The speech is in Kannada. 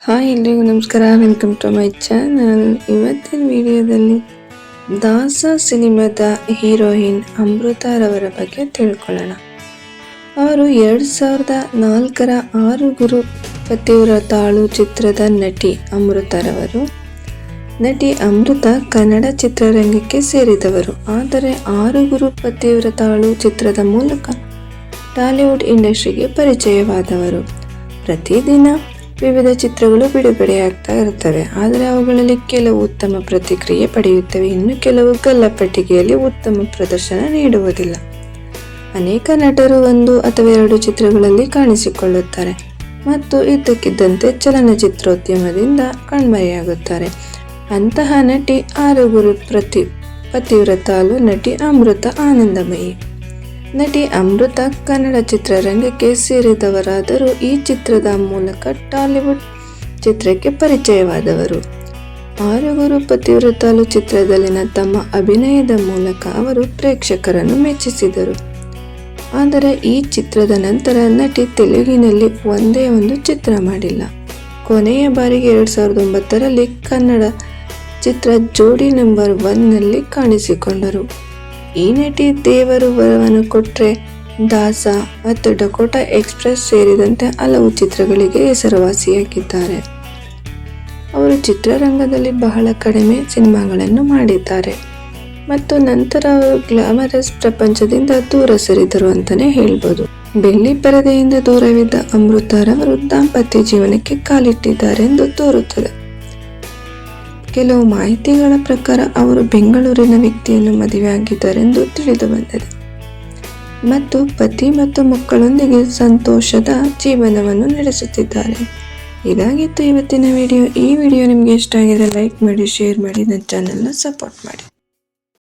ಹಾಯ್ ಎಲ್ರಿಗೂ ನಮಸ್ಕಾರ, ವೆಲ್ಕಮ್ ಟು ಮೈ ಚಾನಲ್. ಇವತ್ತಿನ ವಿಡಿಯೋದಲ್ಲಿ ದಾಸ ಸಿನಿಮಾದ ಹೀರೋಯಿನ್ ಅಮೃತಾರವರ ಬಗ್ಗೆ ತಿಳ್ಕೊಳ್ಳೋಣ. ಅವರು 2004ರ ಆರು ಗುರು ಪತಿವ್ರತಾಳು ಚಿತ್ರದ ನಟಿ ಅಮೃತಾರವರು. ನಟಿ ಅಮೃತ ಕನ್ನಡ ಚಿತ್ರರಂಗಕ್ಕೆ ಸೇರಿದವರು, ಆದರೆ ಆರು ಗುರು ಪತಿವ್ರತಾಳು ಚಿತ್ರದ ಮೂಲಕ ಟಾಲಿವುಡ್ ಇಂಡಸ್ಟ್ರಿಗೆ ಪರಿಚಯವಾದವರು. ಪ್ರತಿದಿನ ವಿವಿಧ ಚಿತ್ರಗಳು ಬಿಡುಗಡೆಯಾಗ್ತಾ ಇರ್ತವೆ, ಆದರೆ ಅವುಗಳಲ್ಲಿ ಕೆಲವು ಉತ್ತಮ ಪ್ರತಿಕ್ರಿಯೆ ಪಡೆಯುತ್ತವೆ, ಇನ್ನು ಕೆಲವು ಗಲ್ಲಪಟ್ಟಿಗೆಯಲ್ಲಿ ಉತ್ತಮ ಪ್ರದರ್ಶನ ನೀಡುವುದಿಲ್ಲ. ಅನೇಕ ನಟರು 1 ಅಥವಾ 2 ಚಿತ್ರಗಳಲ್ಲಿ ಕಾಣಿಸಿಕೊಳ್ಳುತ್ತಾರೆ ಮತ್ತು ಇದ್ದಕ್ಕಿದ್ದಂತೆ ಚಲನಚಿತ್ರೋದ್ಯಮದಿಂದ ಕಣ್ಮರೆಯಾಗುತ್ತಾರೆ. ಅಂತಹ ನಟಿ ಆರು ಗುರು ಪತಿವ್ರತಾಳು ನಟಿ ಅಮೃತ ಆನಂದಮಯಿ. ನಟಿ ಅಮೃತ ಕನ್ನಡ ಚಿತ್ರರಂಗಕ್ಕೆ ಸೇರಿದವರಾದರೂ ಈ ಚಿತ್ರದ ಮೂಲಕ ಟಾಲಿವುಡ್ ಚಿತ್ರಕ್ಕೆ ಪರಿಚಯವಾದವರು. ಆರು ಗುರು ಪತಿವ್ರತಾಳು ಚಿತ್ರದಲ್ಲಿನ ತಮ್ಮ ಅಭಿನಯದ ಮೂಲಕ ಅವರು ಪ್ರೇಕ್ಷಕರನ್ನು ಮೆಚ್ಚಿಸಿದರು. ಆದರೆ ಈ ಚಿತ್ರದ ನಂತರ ನಟಿ ತೆಲುಗಿನಲ್ಲಿ ಒಂದೇ ಒಂದು ಚಿತ್ರ ಮಾಡಿಲ್ಲ. ಕೊನೆಯ ಬಾರಿಗೆ 2009ರಲ್ಲಿ ಕನ್ನಡ ಚಿತ್ರ ಜೋಡಿ ನಂಬರ್ 1ನಲ್ಲಿ ಕಾಣಿಸಿಕೊಂಡರು. ಈ ನಟಿ ದೇವರು ವರವನ್ನು ಕೊಟ್ರೆ, ದಾಸ ಮತ್ತು ಡಕೋಟಾ ಎಕ್ಸ್ಪ್ರೆಸ್ ಸೇರಿದಂತೆ ಹಲವು ಚಿತ್ರಗಳಿಗೆ ಹೆಸರುವಾಸಿಯಾಗಿದ್ದಾರೆ. ಅವರು ಚಿತ್ರರಂಗದಲ್ಲಿ ಬಹಳ ಕಡಿಮೆ ಸಿನಿಮಾಗಳನ್ನು ಮಾಡಿದ್ದಾರೆ ಮತ್ತು ನಂತರ ಅವರು ಗ್ಲಾಮರಸ್ ಪ್ರಪಂಚದಿಂದ ದೂರ ಸರಿದರು ಅಂತಾನೆ ಹೇಳ್ಬೋದು. ಬೆಳ್ಳಿ ಪರದೆಯಿಂದ ದೂರವಿದ್ದ ಅಮೃತಾರವರು ದಾಂಪತ್ಯ ಜೀವನಕ್ಕೆ ಕಾಲಿಟ್ಟಿದ್ದಾರೆ ಎಂದು ತೋರುತ್ತದೆ. ಕೆಲವು ಮಾಹಿತಿಗಳ ಪ್ರಕಾರ ಅವರು ಬೆಂಗಳೂರಿನ ವ್ಯಕ್ತಿಯನ್ನು ಮದುವೆಯಾಗಿದ್ದಾರೆಂದು ತಿಳಿದು ಬಂದಿದೆ ಮತ್ತು ಪತಿ ಮತ್ತು ಮಕ್ಕಳೊಂದಿಗೆ ಸಂತೋಷದ ಜೀವನವನ್ನು ನಡೆಸುತ್ತಿದ್ದಾರೆ. ಇದಾಗಿತ್ತು ಇವತ್ತಿನ ವಿಡಿಯೋ. ಈ ವಿಡಿಯೋ ನಿಮಗೆ ಇಷ್ಟ ಆಗಿದೆ ಲೈಕ್ ಮಾಡಿ, ಶೇರ್ ಮಾಡಿ, ನನ್ನ ಚಾನೆಲ್ನ ಸಪೋರ್ಟ್ ಮಾಡಿ.